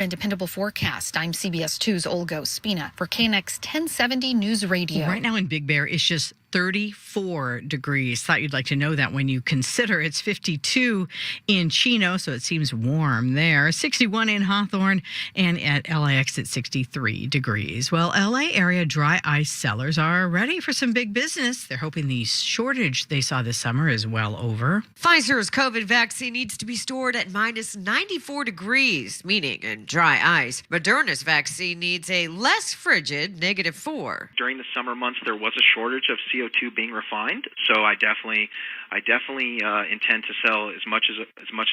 And dependable forecast. I'm CBS 2's Olga Ospina for KNX 1070 News Radio. Right now in Big Bear, it's just 34 degrees. Thought you'd like to know that when you consider it's 52 in Chino, so it seems warm there. 61 in Hawthorne, and at LAX at 63 degrees. Well, LA area dry ice sellers are ready for some big business. They're hoping the shortage they saw this summer is well over. Pfizer's COVID vaccine needs to be stored at minus 94 degrees, meaning in dry ice. Moderna's vaccine needs a less frigid -4. During the summer months, there was a shortage of CO2 being refined, so I definitely intend to sell as much as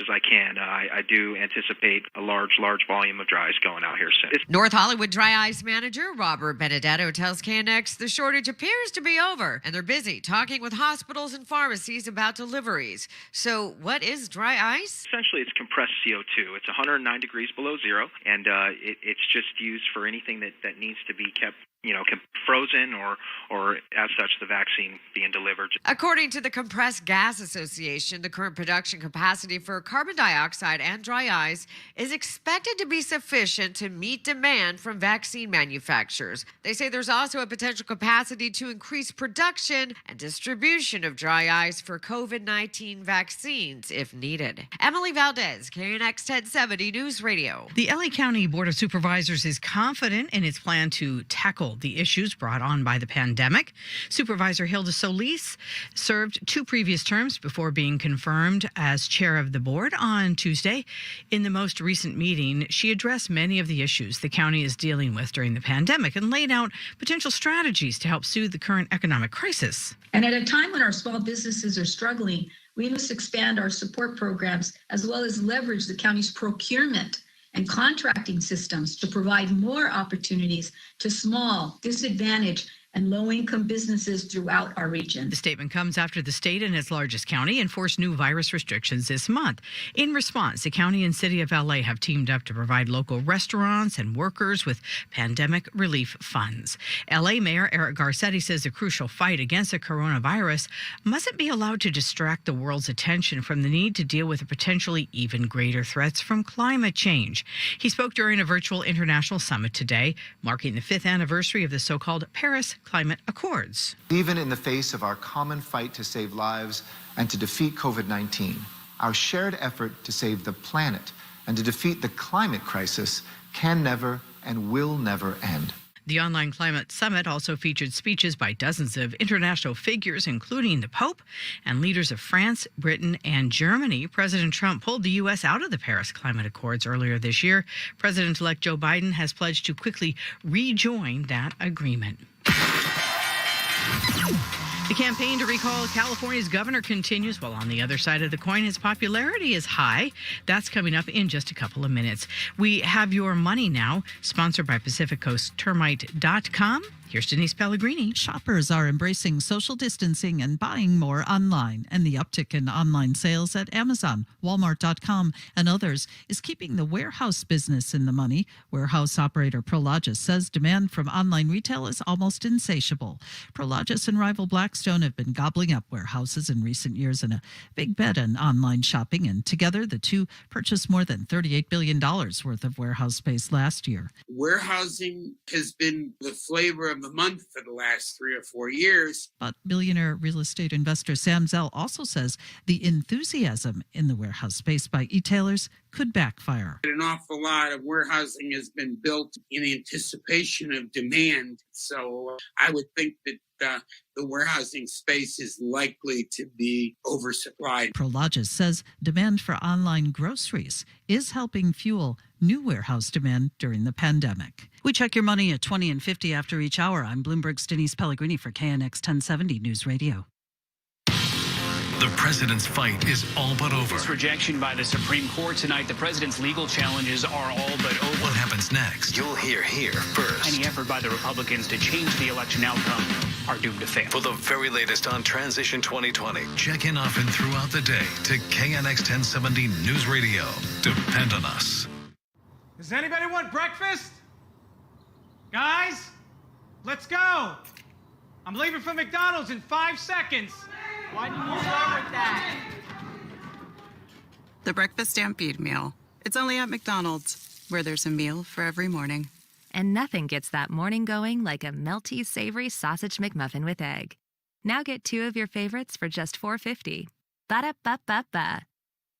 I can. I do anticipate a large volume of dry ice going out here soon. North Hollywood dry ice manager Robert Benedetto tells KNX the shortage appears to be over, and they're busy talking with hospitals and pharmacies about deliveries. So what is dry ice? Essentially, it's compressed CO2. It's 109 degrees below zero, and it's just used for anything that needs to be kept frozen or as such the vaccine being delivered. According to the Compressed Gas Association, the current production capacity for carbon dioxide and dry ice is expected to be sufficient to meet demand from vaccine manufacturers. They say there's also a potential capacity to increase production and distribution of dry ice for COVID-19 vaccines if needed. Emily Valdez, KNX 1070 News Radio. The LA County Board of Supervisors is confident in its plan to tackle the issues brought on by the pandemic. Supervisor Hilda Solis served 2 previous terms before being confirmed as chair of the board on Tuesday. In the most recent meeting, she addressed many of the issues the county is dealing with during the pandemic and laid out potential strategies to help soothe the current economic crisis. And at a time when our small businesses are struggling, we must expand our support programs as well as leverage the county's procurement and contracting systems to provide more opportunities to small, disadvantaged, and low-income businesses throughout our region. The statement comes after the state and its largest county enforced new virus restrictions this month. In response, the county and city of LA have teamed up to provide local restaurants and workers with pandemic relief funds. LA Mayor Eric Garcetti says the crucial fight against the coronavirus mustn't be allowed to distract the world's attention from the need to deal with the potentially even greater threats from climate change. He spoke during a virtual international summit today, marking the 5th anniversary of the so-called Paris Climate Accords. Even in the face of our common fight to save lives and to defeat COVID-19, our shared effort to save the planet and to defeat the climate crisis can never and will never end. The online climate summit also featured speeches by dozens of international figures, including the Pope and leaders of France, Britain, and Germany. President Trump pulled the U.S. out of the Paris Climate Accords earlier this year. President-elect Joe Biden has pledged to quickly rejoin that agreement. The campaign to recall California's governor continues, while on the other side of the coin, his popularity is high. That's coming up in just a couple of minutes. We have your money now, sponsored by PacificCoastTermite.com. Here's Denise Pellegrini. Shoppers are embracing social distancing and buying more online, and the uptick in online sales at Amazon, Walmart.com, and others is keeping the warehouse business in the money. Warehouse operator Prologis says demand from online retail is almost insatiable. Prologis and rival Blackstone have been gobbling up warehouses in recent years in a big bet on online shopping, and together the two purchased more than $38 billion worth of warehouse space last year. Warehousing has been the flavor of the month for the last 3 or 4 years. But billionaire real estate investor Sam Zell also says the enthusiasm in the warehouse space by e-tailers could backfire. An awful lot of warehousing has been built in anticipation of demand. So I would think that the warehousing space is likely to be oversupplied. Prologis says demand for online groceries is helping fuel new warehouse demand during the pandemic. We check your money at 20 and 50 after each hour. I'm Bloomberg's Denise Pellegrini for KNX 1070 News Radio. The president's fight is all but over. This rejection by the Supreme Court tonight, the president's legal challenges are all but over. What happens next? You'll hear here first. Any effort by the Republicans to change the election outcome are doomed to fail. For the very latest on Transition 2020, check in often throughout the day to KNX 1070 News Radio. Depend on us. Does anybody want breakfast? Guys, let's go. I'm leaving for McDonald's in 5 seconds. Why didn't you start with that? The Breakfast Stampede meal. It's only at McDonald's. where there's a meal for every morning. And nothing gets that morning going like a melty, savory sausage McMuffin with egg. Now get 2 of your favorites for just $4.50. Ba-da-ba-ba-ba.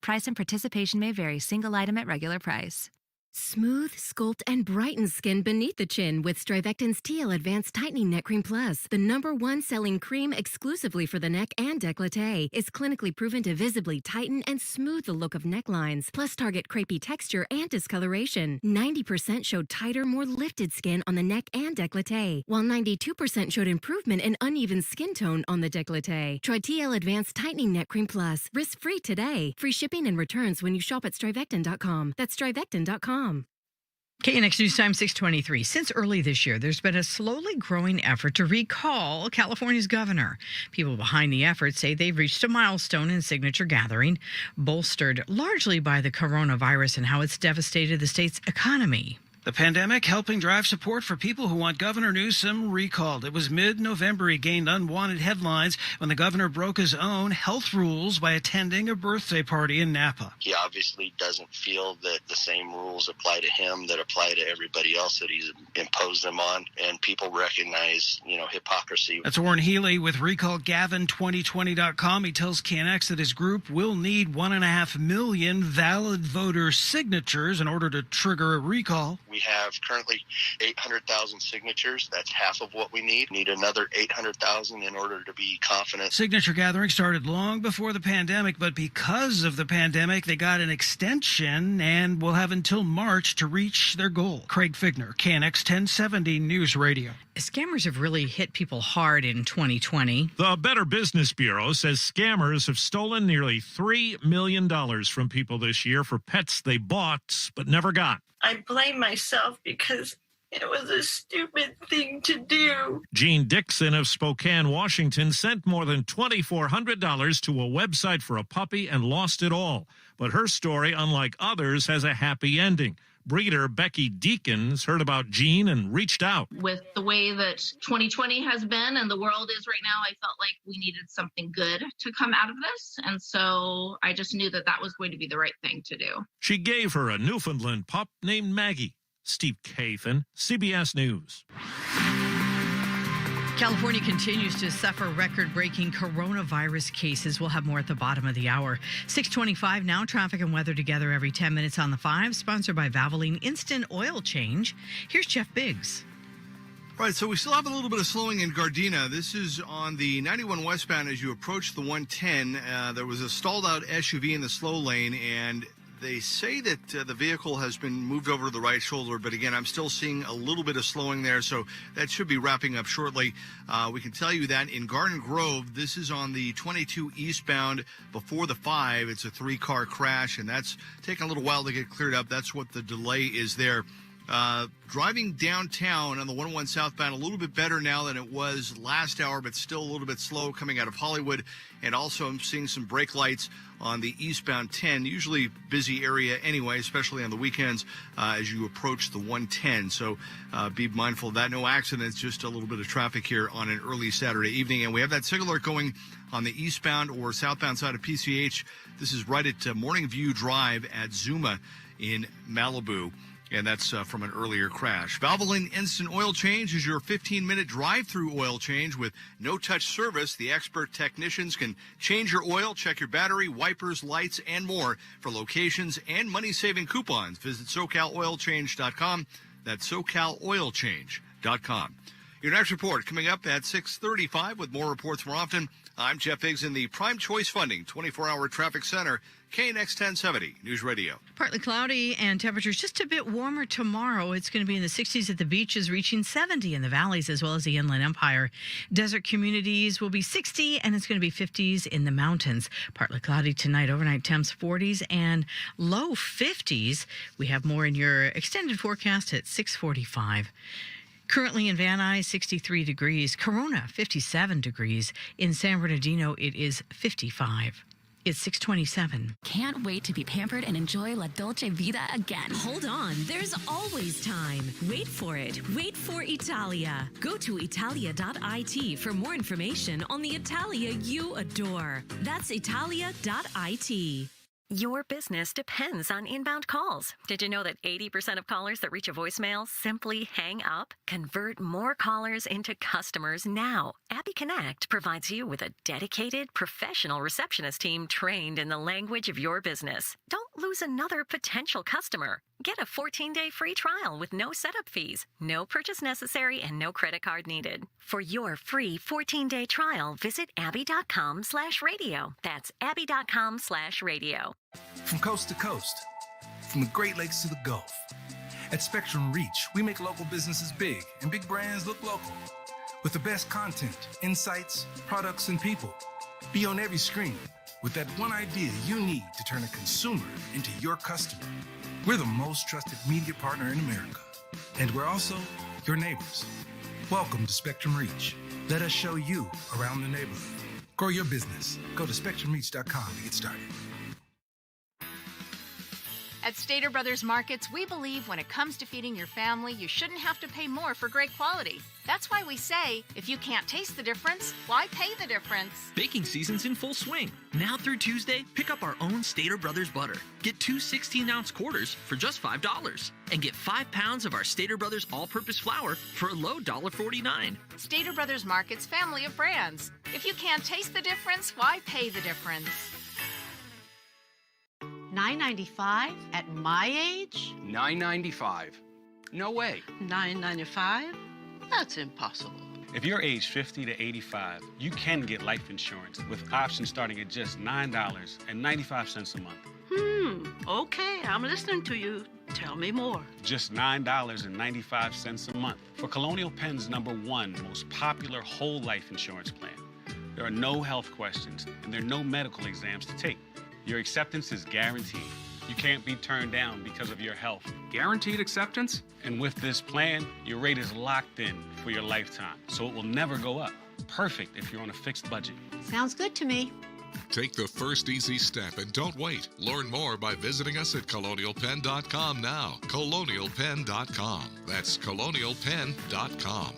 Price and participation may vary. Single item at regular price. Smooth, sculpt, and brighten skin beneath the chin with Strivectin's TL Advanced Tightening Neck Cream Plus. The #1 selling cream exclusively for the neck and décolleté is clinically proven to visibly tighten and smooth the look of necklines, plus target crepey texture and discoloration. 90% showed tighter, more lifted skin on the neck and décolleté, while 92% showed improvement in uneven skin tone on the décolleté. Try TL Advanced Tightening Neck Cream Plus, risk-free today. Free shipping and returns when you shop at Strivectin.com. That's Strivectin.com. KNX News Time 6:23. Since early this year, there's been a slowly growing effort to recall California's governor. People behind the effort say they've reached a milestone in signature gathering, bolstered largely by the coronavirus and how it's devastated the state's economy. The pandemic helping drive support for people who want Governor Newsom recalled. It was mid-November he gained unwanted headlines when the governor broke his own health rules by attending a birthday party in Napa. He obviously doesn't feel that the same rules apply to him that apply to everybody else that he's imposed them on, and people recognize, hypocrisy. That's Warren Healy with RecallGavin2020.com. He tells KNX that his group will need 1.5 million valid voter signatures in order to trigger a recall. We have currently 800,000 signatures. That's half of what we need. Need another 800,000 in order to be confident. Signature gathering started long before the pandemic, but because of the pandemic, they got an extension and will have until March to reach their goal. Craig Figner, KNX 1070 News Radio. Scammers have really hit people hard in 2020. The Better Business Bureau says scammers have stolen nearly $3 million from people this year for pets they bought but never got. I blame myself because it was a stupid thing to do. Jean Dixon of Spokane, Washington, sent more than $2,400 to a website for a puppy and lost it all. But her story, unlike others, has a happy ending. Breeder Becky Deakins heard about Jean and reached out. With the way that 2020 has been and the world is right now, I felt like we needed something good to come out of this. And so I just knew that that was going to be the right thing to do. She gave her a Newfoundland pup named Maggie. Steve Kathan, CBS News. California continues to suffer record-breaking coronavirus cases. We'll have more at the bottom of the hour. 6:25 now. Traffic and weather together every 10 minutes on the 5. Sponsored by Valvoline Instant Oil Change. Here's Jeff Biggs. Right, so we still have a little bit of slowing in Gardena. This is on the 91 westbound as you approach the 110. There was a stalled-out SUV in the slow lane, and they say that the vehicle has been moved over to the right shoulder, but again, I'm still seeing a little bit of slowing there, so that should be wrapping up shortly. We can tell you that in Garden Grove, this is on the 22 eastbound before the 5. It's a 3-car crash, and that's taking a little while to get cleared up. That's what the delay is there. Driving downtown on the 101 southbound, a little bit better now than it was last hour, but still a little bit slow coming out of Hollywood. And also I'm seeing some brake lights on the eastbound 10, usually busy area anyway, especially on the weekends as you approach the 110. So be mindful of that. No accidents, just a little bit of traffic here on an early Saturday evening. And we have that signal alert going on the eastbound or southbound side of PCH. This is right at Morning View Drive at Zuma in Malibu. And that's from an earlier crash. Valvoline Instant Oil Change is your 15-minute drive-through oil change with no-touch service. The expert technicians can change your oil, check your battery, wipers, lights, and more. For locations and money-saving coupons, visit SoCalOilChange.com. That's SoCalOilChange.com. Your next report coming up at 6:35 with more reports more often. I'm Jeff Biggs in the Prime Choice Funding 24-hour traffic center, KNX 1070 News Radio. Partly cloudy and temperatures just a bit warmer tomorrow. It's going to be in the 60s at the beaches, reaching 70 in the valleys as well as the Inland Empire. Desert communities will be 60 and it's going to be 50s in the mountains. Partly cloudy tonight, overnight temps 40s and low 50s. We have more in your extended forecast at 6:45. Currently in Van Nuys, 63 degrees. Corona, 57 degrees. In San Bernardino, it is 55. It's 6:27. Can't wait to be pampered and enjoy La Dolce Vita again. Hold on, there's always time. Wait for it. Wait for Italia. Go to Italia.it for more information on the Italia you adore. That's Italia.it. Your business depends on inbound calls. Did you know that 80% of callers that reach a voicemail simply hang up? Convert more callers into customers now. Abby Connect provides you with a dedicated, professional receptionist team trained in the language of your business. Don't lose another potential customer. Get a 14-day free trial with no setup fees, no purchase necessary, and no credit card needed. For your free 14-day trial, visit abby.com/radio. That's abby.com/radio. From coast to coast, from the Great Lakes to the Gulf. At Spectrum Reach, we make local businesses big and big brands look local. With the best content, insights, products, and people. Be on every screen with that one idea you need to turn a consumer into your customer. We're the most trusted media partner in America. And we're also your neighbors. Welcome to Spectrum Reach. Let us show you around the neighborhood. Grow your business. Go to SpectrumReach.com to get started. At Stater Brothers Markets, we believe when it comes to feeding your family, you shouldn't have to pay more for great quality. That's why we say, if you can't taste the difference, why pay the difference? Baking season's in full swing. Now through Tuesday, pick up our own Stater Brothers butter. Get 2 16-ounce quarters for just $5. And get 5 pounds of our Stater Brothers all-purpose flour for a low $1.49. Stater Brothers Markets family of brands. If you can't taste the difference, why pay the difference? $9.95 at my age? $9.95. No way. $9.95? That's impossible. If you're age 50 to 85, you can get life insurance with options starting at just $9.95 a month. Okay, I'm listening to you. Tell me more. Just $9.95 a month for Colonial Penn's #1 most popular whole life insurance plan. There are no health questions and there are no medical exams to take. Your acceptance is guaranteed. You can't be turned down because of your health. Guaranteed acceptance? And with this plan, your rate is locked in for your lifetime, so it will never go up. Perfect if you're on a fixed budget. Sounds good to me. Take the first easy step and don't wait. Learn more by visiting us at colonialpenn.com now. Colonialpenn.com. That's colonialpenn.com.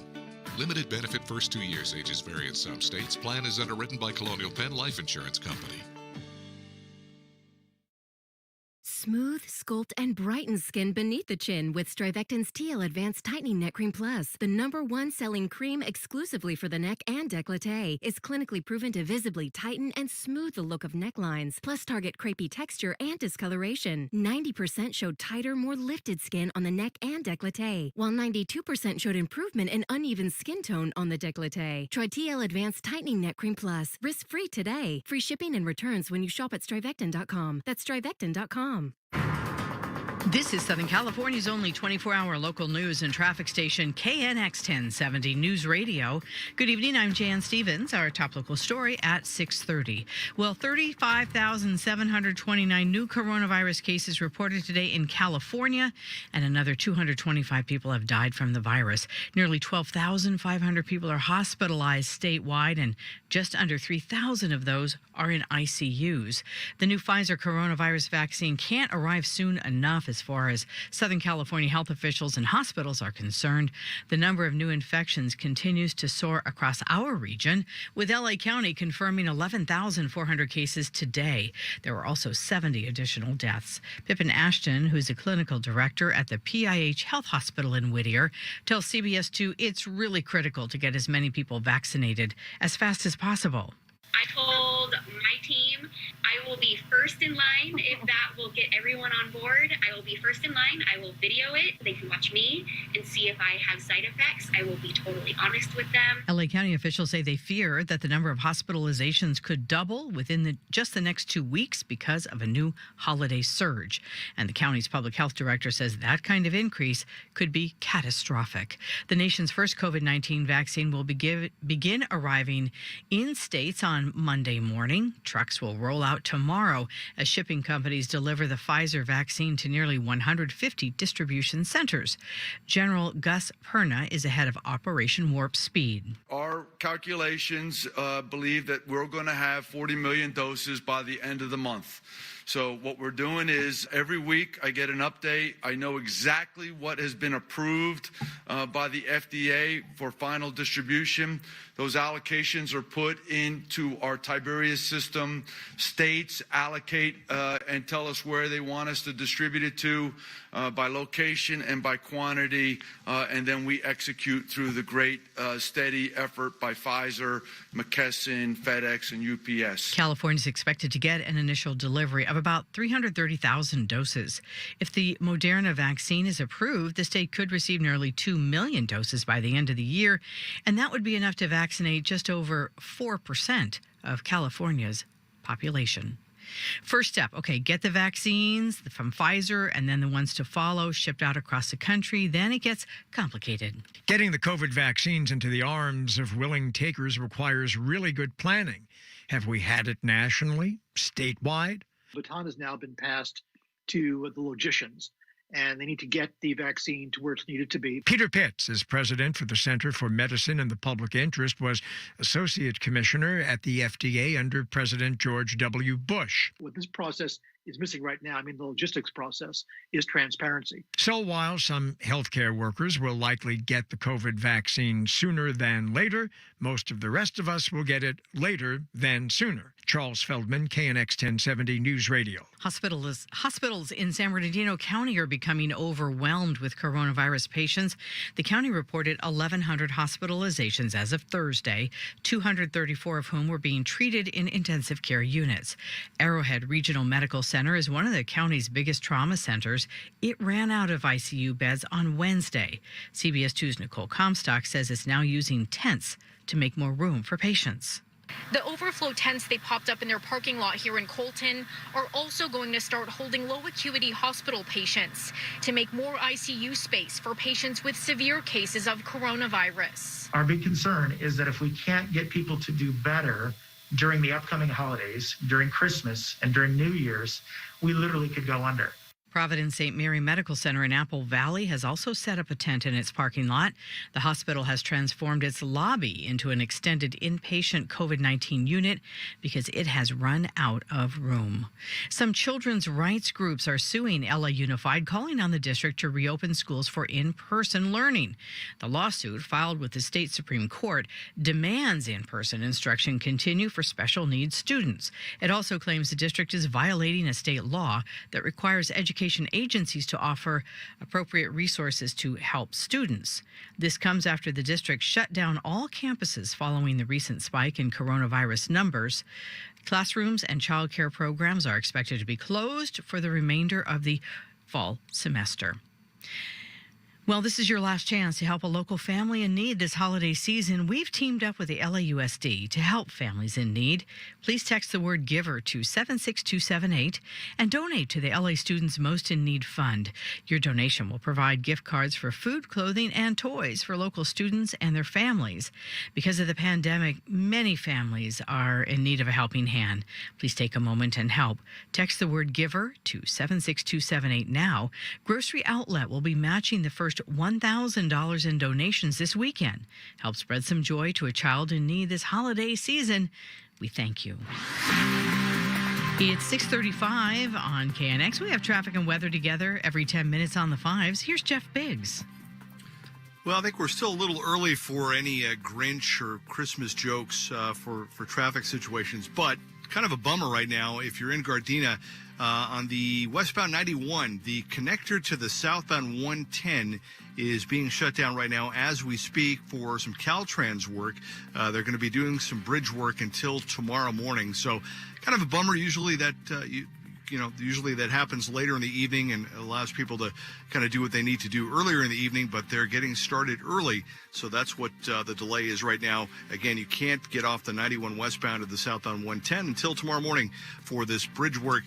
Limited benefit first 2 years. Ages vary in some states. Plan is underwritten by Colonial Penn Life Insurance Company. Smooth, sculpt, and brighten skin beneath the chin with Strivectin's Teal Advanced Tightening Neck Cream Plus. The #1 selling cream exclusively for the neck and décolleté is clinically proven to visibly tighten and smooth the look of necklines, plus target crepey texture and discoloration. 90% showed tighter, more lifted skin on the neck and décolleté, while 92% showed improvement in uneven skin tone on the décolleté. Try TL Advanced Tightening Neck Cream Plus, risk-free today. Free shipping and returns when you shop at Strivectin.com. That's Strivectin.com. This is Southern California's only 24-hour local news and traffic station, KNX 1070 News Radio. Good evening, I'm Jan Stevens. Our top local story at 6:30. Well, 35,729 new coronavirus cases reported today in California, and another 225 people have died from the virus. Nearly 12,500 people are hospitalized statewide, and just under 3,000 of those are in ICUs. The new Pfizer coronavirus vaccine can't arrive soon enough as far as Southern California health officials and hospitals are concerned. The number of new infections continues to soar across our region, with LA County confirming 11,400 cases today. There were also 70 additional deaths. Pippin Ashton, who's a clinical director at the PIH Health Hospital in Whittier, tells CBS 2 it's really critical to get as many people vaccinated as fast as possible. I told my team I will be first in line if that will get everyone on board. I will be first in line. I will video it. They can watch me and see if I have side effects. I will be totally honest with them. LA County officials say they fear that the number of hospitalizations could double within just the next 2 weeks because of a new holiday surge. And the county's public health director says that kind of increase could be catastrophic. The nation's first COVID-19 vaccine will begin arriving in states on Monday morning. Trucks will roll out tomorrow as shipping companies deliver the Pfizer vaccine to nearly 150 distribution centers. General Gus Perna is ahead of Operation Warp Speed. Our calculations believe that we're going to have 40 million doses by the end of the month. So what we're doing is every week I get an update. I know exactly what has been approved by the FDA for final distribution. Those allocations are put into our Tiberius system. States allocate and tell us where they want us to distribute it to by location and by quantity, and then we execute through the great steady effort by Pfizer, McKesson, FedEx, and UPS. California is expected to get an initial delivery of about 330,000 doses. If the Moderna vaccine is approved, the state could receive nearly 2 million doses by the end of the year, and that would be enough to vaccinate just over 4% of California's population. First step, get the vaccines from Pfizer and then the ones to follow shipped out across the country. Then it gets complicated. Getting the COVID vaccines into the arms of willing takers requires really good planning. Have we had it nationally, statewide? The baton has now been passed to the logisticians, and they need to get the vaccine to where it's needed to be. Peter Pitts is president for the Center for Medicine and the Public Interest, was associate commissioner at the FDA under President George W. Bush. What this process is missing right now, the logistics process, is transparency. So while some healthcare workers will likely get the COVID vaccine sooner than later, most of the rest of us will get it later than sooner. Charles Feldman, KNX 1070 News Radio. Hospitals in San Bernardino County are becoming overwhelmed with coronavirus patients. The county reported 1,100 hospitalizations as of Thursday, 234 of whom were being treated in intensive care units. Arrowhead Regional Medical Center is one of the county's biggest trauma centers. It ran out of ICU beds on Wednesday. CBS 2's Nicole Comstock says it's now using tents to make more room for patients. The overflow tents they popped up in their parking lot here in Colton are also going to start holding low acuity hospital patients to make more ICU space for patients with severe cases of coronavirus. Our big concern is that if we can't get people to do better during the upcoming holidays, during Christmas and during New Year's, we literally could go under. Providence St. Mary Medical Center in Apple Valley has also set up a tent in its parking lot. The hospital has transformed its lobby into an extended inpatient COVID-19 unit because it has run out of room. Some children's rights groups are suing LA Unified, calling on the district to reopen schools for in-person learning. The lawsuit, filed with the state Supreme Court, demands in-person instruction continue for special needs students. It also claims the district is violating a state law that requires education agencies to offer appropriate resources to help students. This comes after the district shut down all campuses following the recent spike in coronavirus numbers. Classrooms and childcare programs are expected to be closed for the remainder of the fall semester. Well, this is your last chance to help a local family in need this holiday season. We've teamed up with the LAUSD to help families in need. Please text the word GIVER to 76278 and donate to the LA Students Most in Need Fund. Your donation will provide gift cards for food, clothing, and toys for local students and their families. Because of the pandemic, many families are in need of a helping hand. Please take a moment and help. Text the word GIVER to 76278 now. Grocery Outlet will be matching the first $1,000 in donations this weekend. Help spread some joy to a child in need this holiday season. We thank you. It's 6:35 on KNX. We have traffic and weather together every 10 minutes on the fives. Here's Jeff Biggs. Well, I think we're still a little early for any Grinch or Christmas jokes for traffic situations, but kind of a bummer right now if you're in Gardena. On the westbound 91, the connector to the southbound 110 is being shut down right now as we speak for some Caltrans work. They're going to be doing some bridge work until tomorrow morning. So kind of a bummer. Usually that usually that happens later in the evening and allows people to kind of do what they need to do earlier in the evening, but they're getting started early. So that's what the delay is right now. Again, you can't get off the 91 westbound of the southbound 110 until tomorrow morning for this bridge work.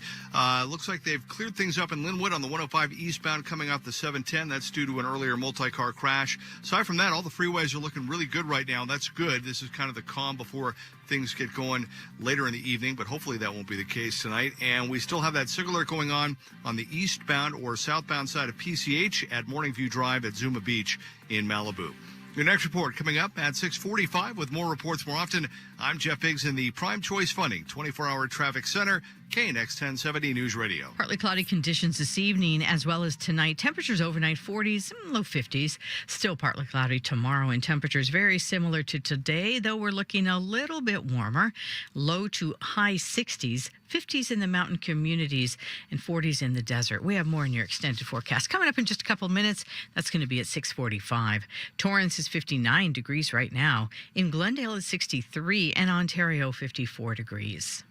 Looks like they've cleared things up in Linwood on the 105 eastbound coming off the 710. That's due to an earlier multi-car crash. Aside from that, all the freeways are looking really good right now. That's good. This is kind of the calm before things get going later in the evening, but hopefully that won't be the case tonight. And we still have that signal alert going on the eastbound or southbound side of PCH at Morning View Drive at Zuma Beach in Malibu. Your next report coming up at 6:45 with more reports more often. I'm Jeff Biggs in the Prime Choice Funding 24-hour traffic center. KNX 1070 News Radio. Partly cloudy conditions this evening as well as tonight. Temperatures overnight 40s, low 50s. Still partly cloudy tomorrow, and temperatures very similar to today, though we're looking a little bit warmer. Low to high 60s, 50s in the mountain communities, and 40s in the desert. We have more in your extended forecast coming up in just a couple minutes. That's going to be at 6:45. Torrance is 59 degrees right now. In Glendale is 63, and Ontario 54 degrees.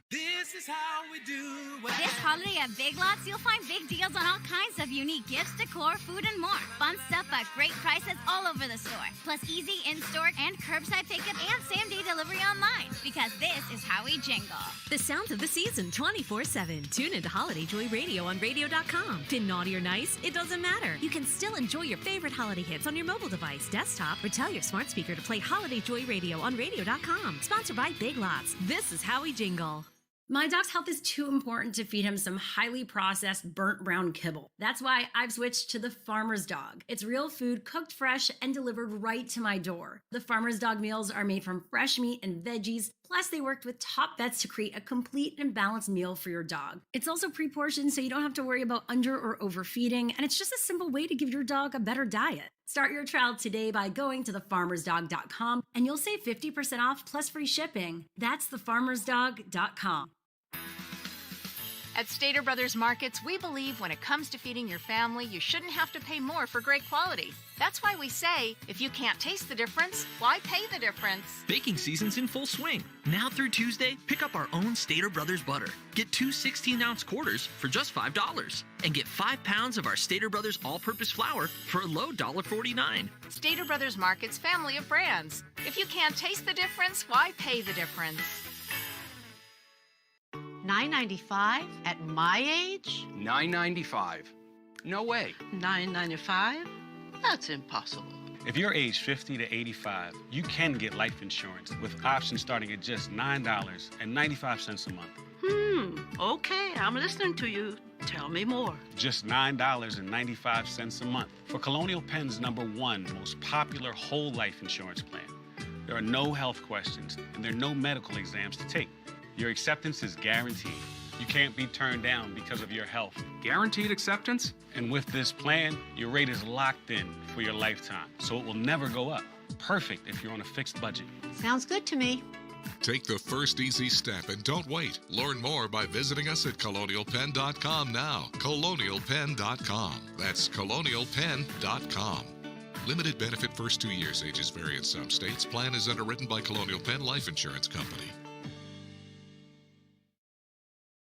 This is how we do it. This holiday at Big Lots, you'll find big deals on all kinds of unique gifts, decor, food, and more. Fun stuff at great prices all over the store. Plus easy in-store and curbside pickup and same-day delivery online. Because this is how we jingle. The sound of the season 24/7. Tune into Holiday Joy Radio on radio.com. Been naughty or nice, it doesn't matter. You can still enjoy your favorite holiday hits on your mobile device, desktop, or tell your smart speaker to play Holiday Joy Radio on radio.com. Sponsored by Big Lots. This is how we jingle. My dog's health is too important to feed him some highly processed burnt brown kibble. That's why I've switched to the Farmer's Dog. It's real food, cooked fresh, and delivered right to my door. The Farmer's Dog meals are made from fresh meat and veggies, plus they worked with top vets to create a complete and balanced meal for your dog. It's also pre-portioned, so you don't have to worry about under or overfeeding, and it's just a simple way to give your dog a better diet. Start your trial today by going to thefarmersdog.com, and you'll save 50% off plus free shipping. That's thefarmersdog.com. At Stater Brothers Markets, we believe when it comes to feeding your family, you shouldn't have to pay more for great quality. That's why we say, if you can't taste the difference, why pay the difference? Baking season's in full swing. Now through Tuesday, pick up our own Stater Brothers butter. Get 2 16-ounce quarters for just $5. And get 5 pounds of our Stater Brothers all-purpose flour for a low $1.49. Stater Brothers Markets family of brands. If you can't taste the difference, why pay the difference? $9.95 at my age? $9.95. No way. $9.95? That's impossible. If you're age 50 to 85, you can get life insurance with options starting at just $9.95 a month. Okay, I'm listening to you. Tell me more. Just $9.95 a month for Colonial Penn's #1 most popular whole life insurance plan. There are no health questions and there are no medical exams to take. Your acceptance is guaranteed. You can't be turned down because of your health. Guaranteed acceptance? And with this plan, your rate is locked in for your lifetime, so it will never go up. Perfect if you're on a fixed budget. Sounds good to me. Take the first easy step and don't wait. Learn more by visiting us at colonialpenn.com now. Colonialpenn.com. That's colonialpenn.com. Limited benefit first 2 years. Ages vary in some states. Plan is underwritten by Colonial Penn Life Insurance Company.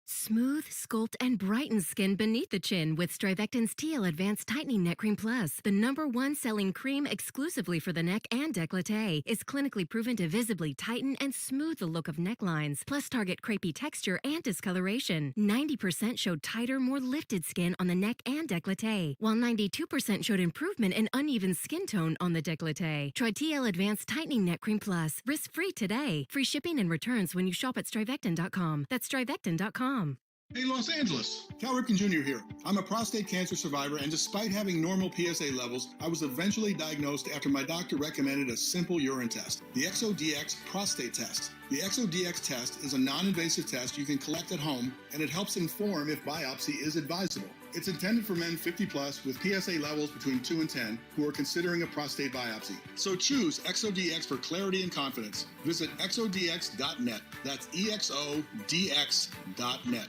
Smooth, sculpt, and brighten skin beneath the chin with Strivectin's Teal Advanced Tightening Neck Cream Plus. The #1 selling cream exclusively for the neck and décolleté is clinically proven to visibly tighten and smooth the look of necklines, plus target crepey texture and discoloration. 90% showed tighter, more lifted skin on the neck and décolleté, while 92% showed improvement in uneven skin tone on the décolleté. Try TL Advanced Tightening Neck Cream Plus, risk-free today. Free shipping and returns when you shop at Strivectin.com. That's Strivectin.com. Hey, Los Angeles. Cal Ripken Jr. here. I'm a prostate cancer survivor, and despite having normal PSA levels, I was eventually diagnosed after my doctor recommended a simple urine test, the ExoDX prostate test. The ExoDX test is a non-invasive test you can collect at home, and it helps inform if biopsy is advisable. It's intended for men 50 plus with PSA levels between 2 and 10 who are considering a prostate biopsy. So choose ExoDX for clarity and confidence. Visit exodx.net. That's EXODX.net.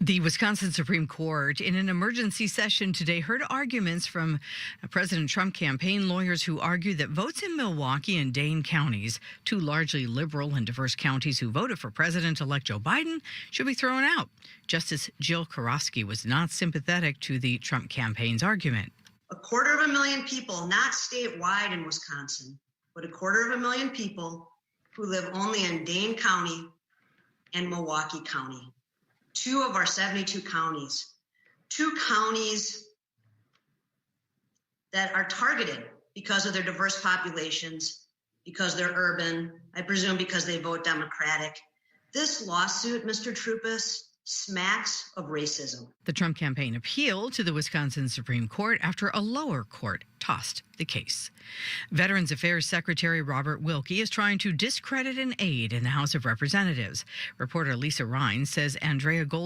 The Wisconsin Supreme Court, in an emergency session today, heard arguments from President Trump campaign lawyers who argue that votes in Milwaukee and Dane counties, 2 largely liberal and diverse counties who voted for President-elect Joe Biden, should be thrown out. Justice Jill Karofsky was not sympathetic to the Trump campaign's argument. 250,000 people, not statewide in Wisconsin, but 250,000 people who live only in Dane County and Milwaukee County. 2 of our 72 counties, 2 counties that are targeted because of their diverse populations, because they're urban, I presume because they vote Democratic. This lawsuit, Mr. Troupas, smacks of racism. The Trump campaign appealed to the Wisconsin Supreme Court after a lower court tossed the case. Veterans Affairs Secretary Robert Wilkie is trying to discredit an aide in the House of Representatives. Reporter Lisa Rhine says Andrea Gold